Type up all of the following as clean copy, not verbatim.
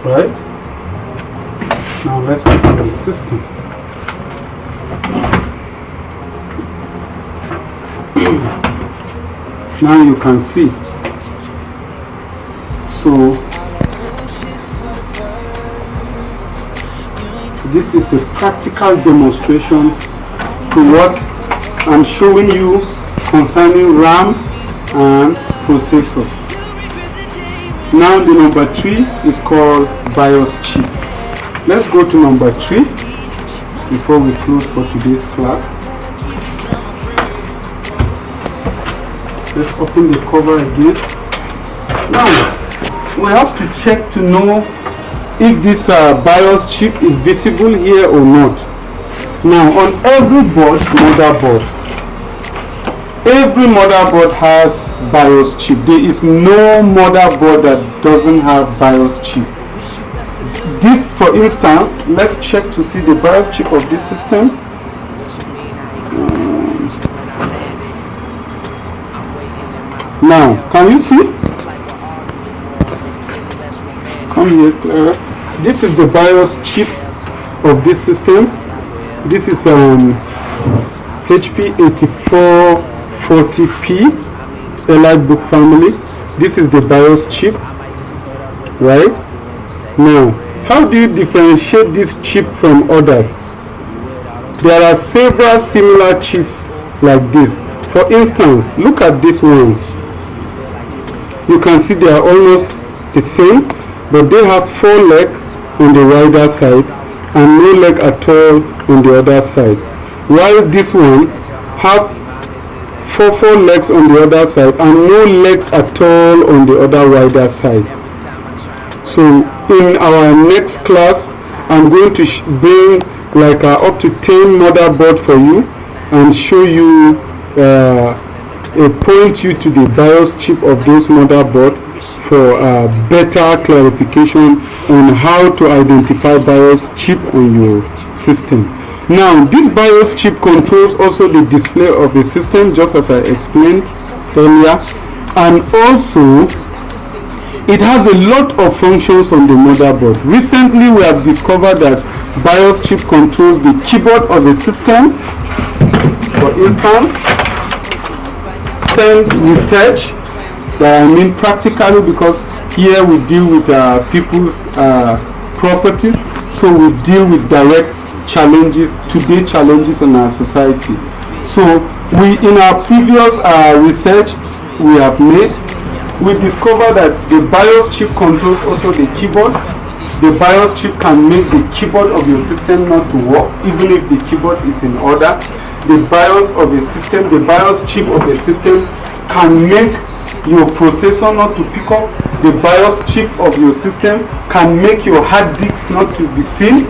Right? Now let's open the system. Now you can see. So this is a practical demonstration to what I'm showing you concerning RAM and processor. Now the number 3 is called BIOS chip. Let's go to number 3 before we close for today's class. Let's open the cover again. Now we have to check to know if this BIOS chip is visible here or not. Now on every board, every motherboard has BIOS chip. There is no motherboard that doesn't have BIOS chip. This, for instance, let's check to see the BIOS chip of this system. Now, can you see? Come here, Clara. This is the BIOS chip of this system. This is HP 8440P EliteBook family. This is the BIOS chip, right? Now, how do you differentiate this chip from others? There are several similar chips like this. For instance, look at these ones. You can see they are almost the same, but they have 4 legs on the rider side and no leg at all on the other side, while this one have four legs on the other side and no legs at all on the other rider side. So in our next class, I'm going to bring like up to 10 motherboard for you and show you point you to the BIOS chip of those motherboard for better clarification on how to identify BIOS chip on your system. Now this BIOS chip controls also the display of the system, just as I explained earlier, and also it has a lot of functions on the motherboard. Recently we have discovered that BIOS chip controls the keyboard of the system. For instance, send research, that I mean practically, because here we deal with people's properties, so we deal with direct challenges, today challenges in our society. So we, in our previous research we have made, we discovered that the BIOS chip controls also the keyboard. The BIOS chip can make the keyboard of your system not to work, even if the keyboard is in order. The BIOS of a system, the BIOS chip of a system can make your processor not to pick up. The BIOS chip of your system can make your hard disk not to be seen.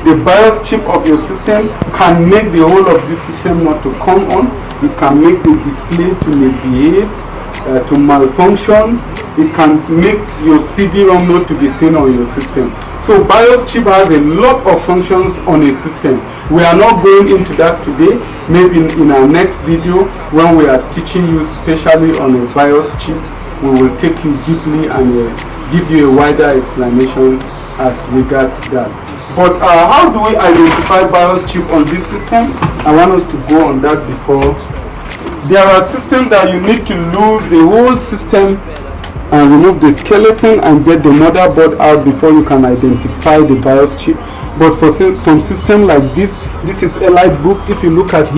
The BIOS chip of your system can make the whole of this system not to come on. It can make the display to misbehave, to malfunction. It can make your CD-ROM not to be seen on your system. So BIOS chip has a lot of functions on a system. We are not going into that today. Maybe in our next video, when we are teaching you specially on a BIOS chip, we will take you deeply and give you a wider explanation as regards that. But how do we identify BIOS chip on this system? I want us to go on that before. There are systems that you need to lose the whole system and remove the skeleton and get the motherboard out before you can identify the BIOS chip. But for some system like this is EliteBook. If you look at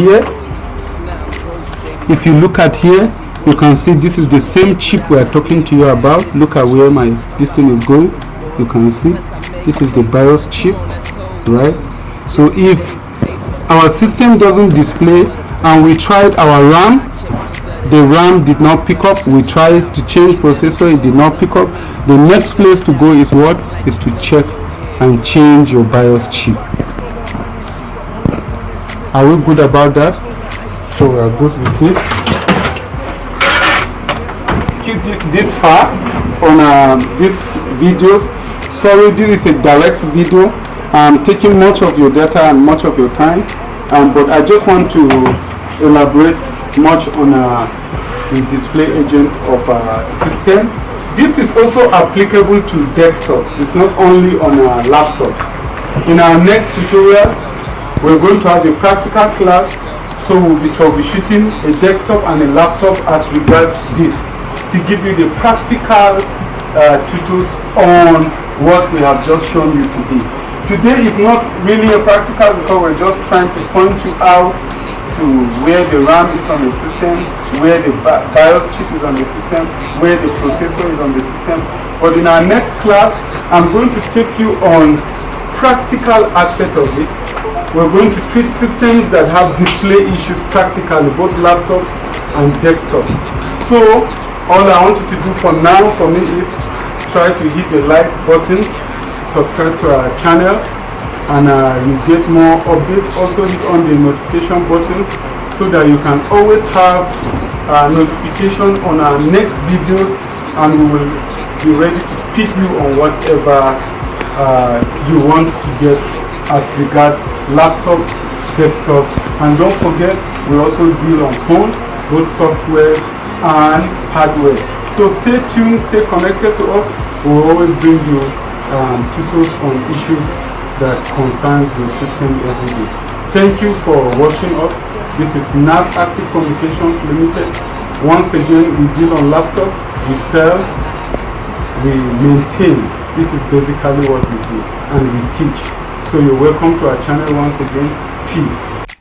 here, you can see this is the same chip we are talking to you about. Look at where this thing is going. You can see this is the BIOS chip, right? So if our system doesn't display and we tried our RAM, the RAM did not pick up. We tried to change processor, it did not pick up. The next place to go is what? Is to check and change your BIOS chip. Are we good about that? So we are good with this. Keep this far on these videos. Sorry, this is a direct video. I'm taking much of your data and much of your time, but I just want to elaborate much on the display agent of a system This is also applicable to desktop. It's not only on a laptop. In our next tutorials, we're going to have a practical class, so we'll be troubleshooting a desktop and a laptop as regards this, to give you the practical tutorials on what we have just shown you today. Today is not really a practical because we're just trying to point you out to where the RAM is on the system, where the BIOS chip is on the system, where the processor is on the system. But in our next class, I'm going to take you on practical aspect of it. We're going to treat systems that have display issues practically, both laptops and desktop. So all I want you to do for now for me is try to hit the like button, subscribe to our channel, and you get more updates. Also hit on the notification button so that you can always have notification on our next videos, and we will be ready to feed you on whatever you want to get as regards laptops, desktop. And don't forget, we also deal on phones, both software and hardware. So stay tuned, stay connected to us. We will always bring you tutorials on issues that concerns the system every day. Thank you for watching us. This is NAS Active Communications Limited. Once again, we deal on laptops, we sell, we maintain. This is basically what we do, and we teach. So you're welcome to our channel once again. Peace.